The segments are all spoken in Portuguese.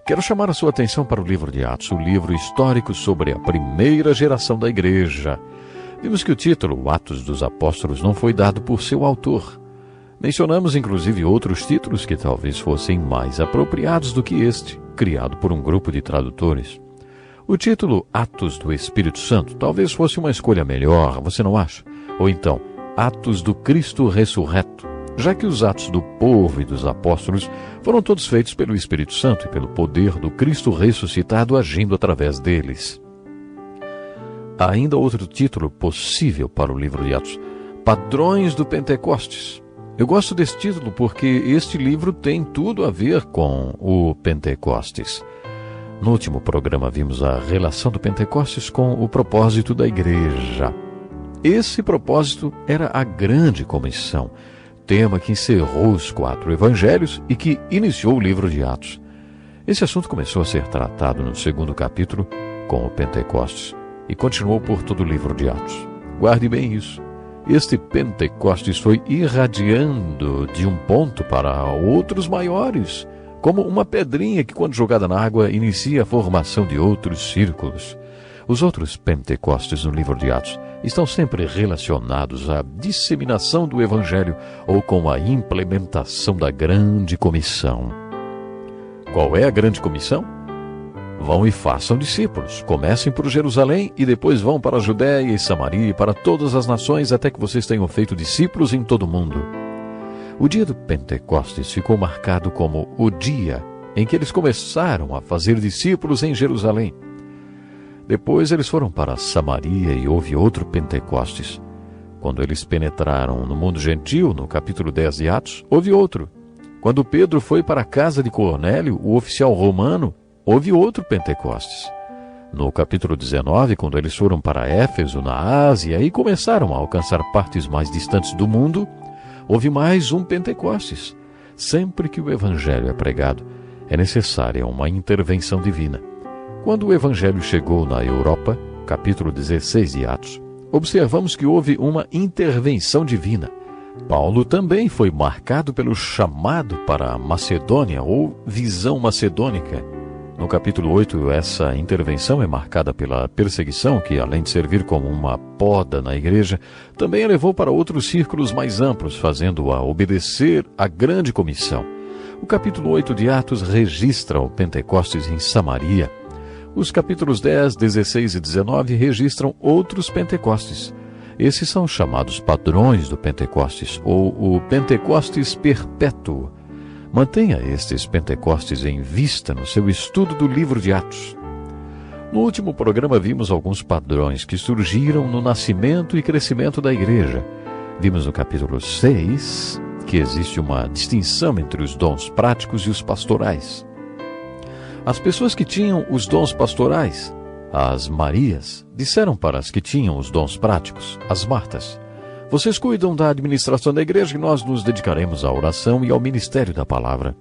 Quero chamar a sua atenção para o livro de Atos, o livro histórico sobre a primeira geração da igreja. Vimos que o título, Atos dos Apóstolos, não foi dado por seu autor. Mencionamos inclusive outros títulos que talvez fossem mais apropriados do que este, criado por um grupo de tradutores. O título Atos do Espírito Santo talvez fosse uma escolha melhor, você não acha? Ou então, Atos do Cristo Ressurreto, já que os atos do povo e dos apóstolos foram todos feitos pelo Espírito Santo e pelo poder do Cristo ressuscitado agindo através deles. Há ainda outro título possível para o livro de Atos, Padrões do Pentecostes. Eu gosto desse título porque este livro tem tudo a ver com o Pentecostes. No último programa vimos a relação do Pentecostes com o propósito da igreja. Esse propósito era a grande comissão, tema que encerrou os 4 evangelhos e que iniciou o livro de Atos. Esse assunto começou a ser tratado no 2º capítulo com o Pentecostes e continuou por todo o livro de Atos. Guarde bem isso. Este Pentecostes foi irradiando de um ponto para outros maiores, como uma pedrinha que, quando jogada na água, inicia a formação de outros círculos. Os outros Pentecostes no livro de Atos estão sempre relacionados à disseminação do Evangelho ou com a implementação da grande comissão. Qual é a grande comissão? Vão e façam discípulos. Comecem por Jerusalém e depois vão para a Judéia e Samaria e para todas as nações até que vocês tenham feito discípulos em todo o mundo. O dia do Pentecostes ficou marcado como o dia em que eles começaram a fazer discípulos em Jerusalém. Depois eles foram para Samaria e houve outro Pentecostes. Quando eles penetraram no mundo gentil, no capítulo 10 de Atos, houve outro. Quando Pedro foi para a casa de Cornélio, o oficial romano, houve outro Pentecostes. No capítulo 19, quando eles foram para Éfeso, na Ásia, e começaram a alcançar partes mais distantes do mundo, houve mais um Pentecostes. Sempre que o Evangelho é pregado, é necessária uma intervenção divina. Quando o Evangelho chegou na Europa, capítulo 16 de Atos, observamos que houve uma intervenção divina. Paulo também foi marcado pelo chamado para a Macedônia, ou visão macedônica. No capítulo 8, essa intervenção é marcada pela perseguição, que, além de servir como uma poda na igreja, também a levou para outros círculos mais amplos, fazendo-a obedecer à grande comissão. O capítulo 8 de Atos registra o Pentecostes em Samaria. Os capítulos 10, 16 e 19 registram outros Pentecostes. Esses são chamados padrões do Pentecostes, ou o Pentecostes perpétuo. Mantenha estes Pentecostes em vista no seu estudo do livro de Atos. No último programa vimos alguns padrões que surgiram no nascimento e crescimento da igreja. Vimos no capítulo 6 que existe uma distinção entre os dons práticos e os pastorais. As pessoas que tinham os dons pastorais, as Marias, disseram para as que tinham os dons práticos, as Martas: vocês cuidam da administração da igreja e nós nos dedicaremos à oração e ao ministério da palavra.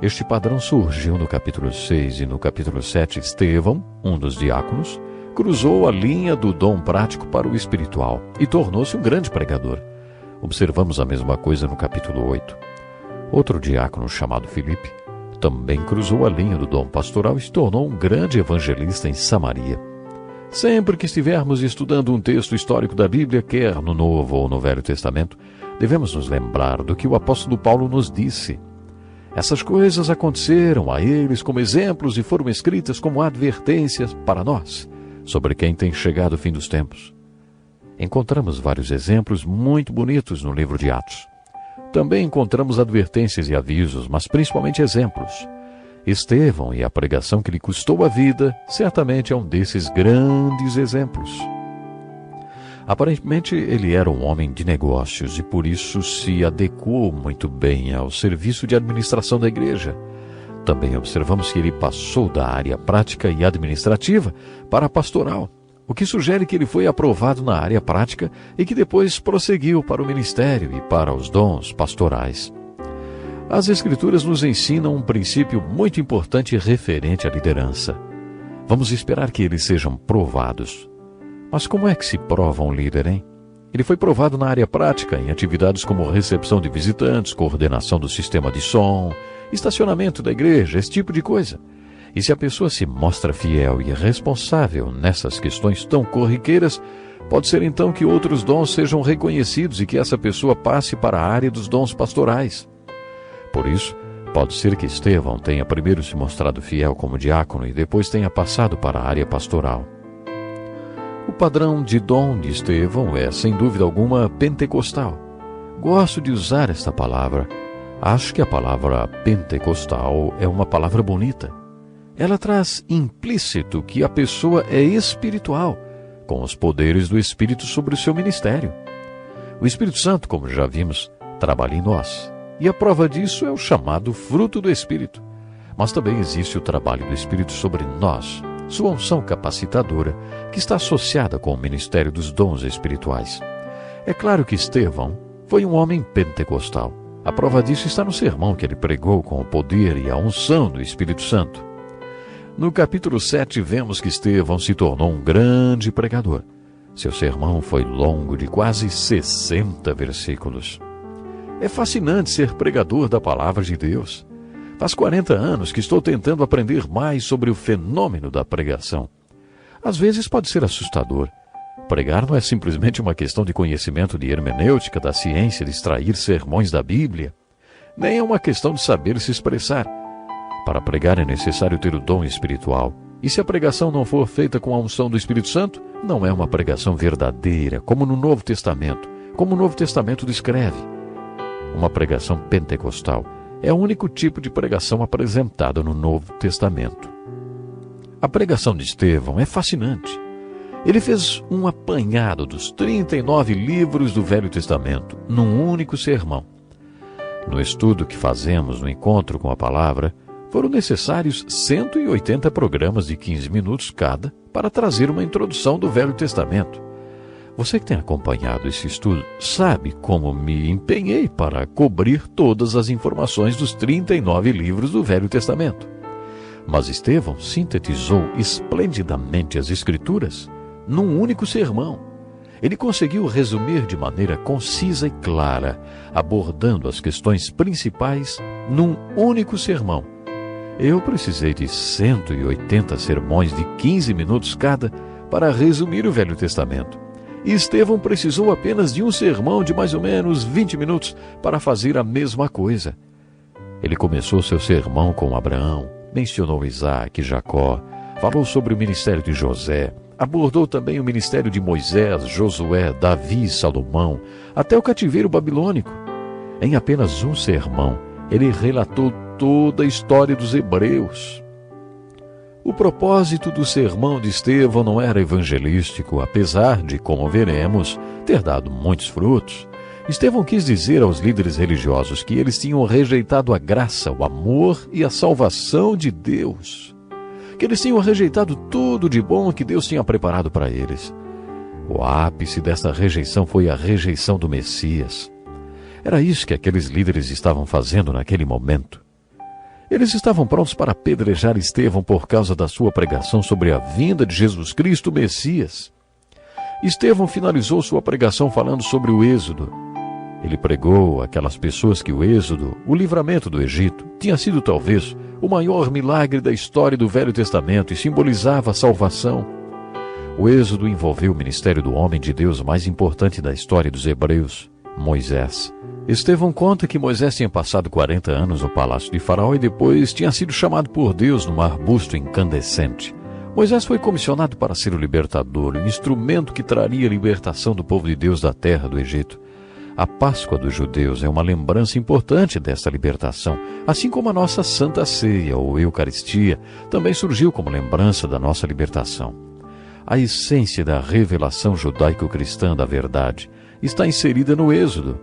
Este padrão surgiu no capítulo 6 e no capítulo 7. Estevão, um dos diáconos, cruzou a linha do dom prático para o espiritual e tornou-se um grande pregador. Observamos a mesma coisa no capítulo 8. Outro diácono, chamado Filipe, também cruzou a linha do dom pastoral e se tornou um grande evangelista em Samaria. Sempre que estivermos estudando um texto histórico da Bíblia, quer no Novo ou no Velho Testamento, devemos nos lembrar do que o apóstolo Paulo nos disse. Essas coisas aconteceram a eles como exemplos e foram escritas como advertências para nós, sobre quem tem chegado o fim dos tempos. Encontramos vários exemplos muito bonitos no livro de Atos. Também encontramos advertências e avisos, mas principalmente exemplos. Estevão e a pregação que lhe custou a vida, certamente é um desses grandes exemplos. Aparentemente, ele era um homem de negócios e por isso se adequou muito bem ao serviço de administração da igreja. Também observamos que ele passou da área prática e administrativa para a pastoral, o que sugere que ele foi aprovado na área prática e que depois prosseguiu para o ministério e para os dons pastorais. As Escrituras nos ensinam um princípio muito importante referente à liderança. Vamos esperar que eles sejam provados. Mas como é que se prova um líder, hein? Ele foi provado na área prática, em atividades como recepção de visitantes, coordenação do sistema de som estacionamento da igreja, esse tipo de coisa. E se a pessoa se mostra fiel e responsável nessas questões tão corriqueiras, pode ser então que outros dons sejam reconhecidos e que essa pessoa passe para a área dos dons pastorais. Por isso, pode ser que Estevão tenha primeiro se mostrado fiel como diácono e depois tenha passado para a área pastoral. O padrão de dom de Estevão é, sem dúvida alguma, pentecostal. Gosto de usar esta palavra. Acho que a palavra pentecostal é uma palavra bonita. Ela traz implícito que a pessoa é espiritual, com os poderes do Espírito sobre o seu ministério. O Espírito Santo, como já vimos, trabalha em nós. E a prova disso é o chamado fruto do Espírito. Mas também existe o trabalho do Espírito sobre nós, sua unção capacitadora, que está associada com o ministério dos dons espirituais. É claro que Estevão foi um homem pentecostal. A prova disso está no sermão que ele pregou com o poder e a unção do Espírito Santo. No capítulo 7, vemos que Estevão se tornou um grande pregador. Seu sermão foi longo, de quase 60 versículos. É fascinante ser pregador da palavra de Deus. Faz 40 anos que estou tentando aprender mais sobre o fenômeno da pregação. Às vezes pode ser assustador. Pregar não é simplesmente uma questão de conhecimento de hermenêutica, da ciência de extrair sermões da Bíblia. Nem é uma questão de saber se expressar. Para pregar é necessário ter o dom espiritual. E se a pregação não for feita com a unção do Espírito Santo, não é uma pregação verdadeira, como no Novo Testamento, como o Novo Testamento descreve. Uma pregação pentecostal é o único tipo de pregação apresentada no Novo Testamento. A pregação de Estevão é fascinante. Ele fez um apanhado dos 39 livros do Velho Testamento num único sermão. No estudo que fazemos no Encontro com a Palavra, foram necessários 180 programas de 15 minutos cada para trazer uma introdução do Velho Testamento. Você que tem acompanhado esse estudo sabe como me empenhei para cobrir todas as informações dos 39 livros do Velho Testamento. Mas Estevão sintetizou esplendidamente as Escrituras num único sermão. Ele conseguiu resumir de maneira concisa e clara, abordando as questões principais num único sermão. Eu precisei de 180 sermões de 15 minutos cada para resumir o Velho Testamento. E Estevão precisou apenas de um sermão de mais ou menos 20 minutos para fazer a mesma coisa. Ele começou seu sermão com Abraão, mencionou Isaac e Jacó, falou sobre o ministério de José, abordou também o ministério de Moisés, Josué, Davi e Salomão, até o cativeiro babilônico. Em apenas um sermão, ele relatou toda a história dos hebreus. O propósito do sermão de Estevão não era evangelístico, apesar de, como veremos, ter dado muitos frutos. Estevão quis dizer aos líderes religiosos que eles tinham rejeitado a graça, o amor e a salvação de Deus. Que eles tinham rejeitado tudo de bom que Deus tinha preparado para eles. O ápice desta rejeição foi a rejeição do Messias. Era isso que aqueles líderes estavam fazendo naquele momento. Eles estavam prontos para apedrejar Estevão por causa da sua pregação sobre a vinda de Jesus Cristo, o Messias. Estevão finalizou sua pregação falando sobre o Êxodo. Ele pregou àquelas pessoas que o Êxodo, o livramento do Egito, tinha sido talvez o maior milagre da história do Velho Testamento e simbolizava a salvação. O Êxodo envolveu o ministério do homem de Deus mais importante da história dos hebreus, Moisés. Estevão conta que Moisés tinha passado 40 anos no palácio de Faraó e depois tinha sido chamado por Deus num arbusto incandescente. Moisés foi comissionado para ser o libertador, o instrumento que traria a libertação do povo de Deus da terra do Egito. A Páscoa dos judeus é uma lembrança importante desta libertação, assim como a nossa Santa Ceia ou Eucaristia também surgiu como lembrança da nossa libertação. A essência da revelação judaico-cristã da verdade está inserida no Êxodo.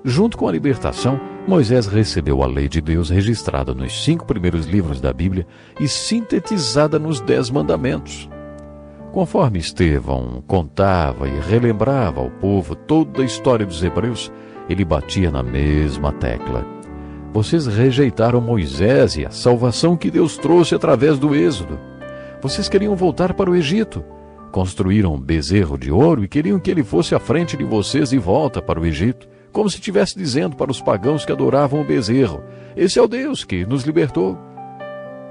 Junto com a libertação, Moisés recebeu a lei de Deus registrada nos 5 primeiros livros da Bíblia e sintetizada nos 10 mandamentos. Conforme Estevão contava e relembrava ao povo toda a história dos hebreus, ele batia na mesma tecla. Vocês rejeitaram Moisés e a salvação que Deus trouxe através do Êxodo. Vocês queriam voltar para o Egito. Construíram um bezerro de ouro e queriam que ele fosse à frente de vocês de volta para o Egito, como se estivesse dizendo para os pagãos que adoravam o bezerro: esse é o Deus que nos libertou.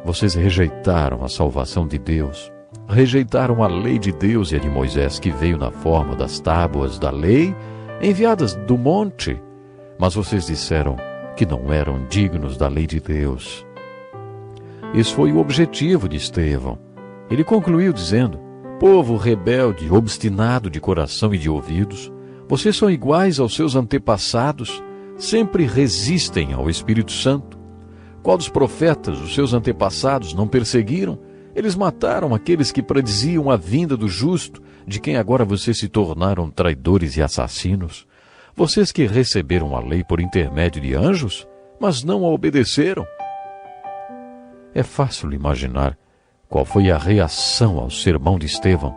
Vocês rejeitaram a salvação de Deus, rejeitaram a lei de Deus e a de Moisés, que veio na forma das tábuas da lei enviadas do monte, mas vocês disseram que não eram dignos da lei de Deus. Esse foi o objetivo de Estevão. Ele concluiu dizendo: povo rebelde, obstinado de coração e de ouvidos, vocês são iguais aos seus antepassados, sempre resistem ao Espírito Santo. Qual dos profetas os seus antepassados não perseguiram? Eles mataram aqueles que prediziam a vinda do justo, de quem agora vocês se tornaram traidores e assassinos. Vocês que receberam a lei por intermédio de anjos, mas não a obedeceram. É fácil imaginar qual foi a reação ao sermão de Estevão.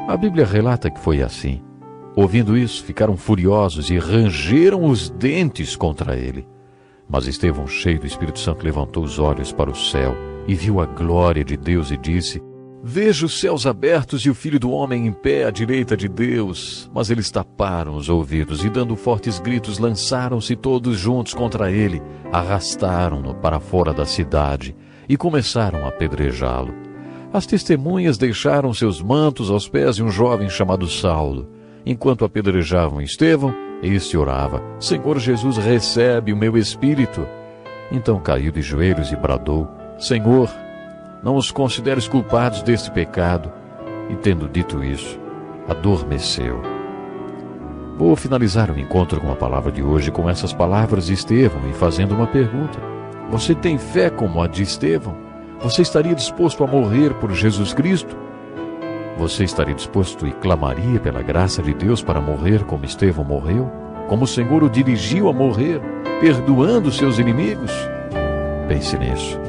A Bíblia relata que foi assim. Ouvindo isso, ficaram furiosos e rangeram os dentes contra ele. Mas Estevão, cheio do Espírito Santo, levantou os olhos para o céu e viu a glória de Deus e disse: vejo os céus abertos e o Filho do Homem em pé à direita de Deus. Mas eles taparam os ouvidos e, dando fortes gritos, lançaram-se todos juntos contra ele, arrastaram-no para fora da cidade e começaram a apedrejá-lo. As testemunhas deixaram seus mantos aos pés de um jovem chamado Saulo. Enquanto apedrejavam Estevão, este orava: Senhor Jesus, recebe o meu espírito. Então caiu de joelhos e bradou: Senhor, não os consideres culpados deste pecado. E tendo dito isso, adormeceu. Vou finalizar o encontro com a palavra de hoje com essas palavras de Estevão e fazendo uma pergunta. Você tem fé como a de Estevão? Você estaria disposto a morrer por Jesus Cristo? Você estaria disposto e clamaria pela graça de Deus para morrer como Estevão morreu? Como o Senhor o dirigiu a morrer, perdoando seus inimigos? Pense nisso.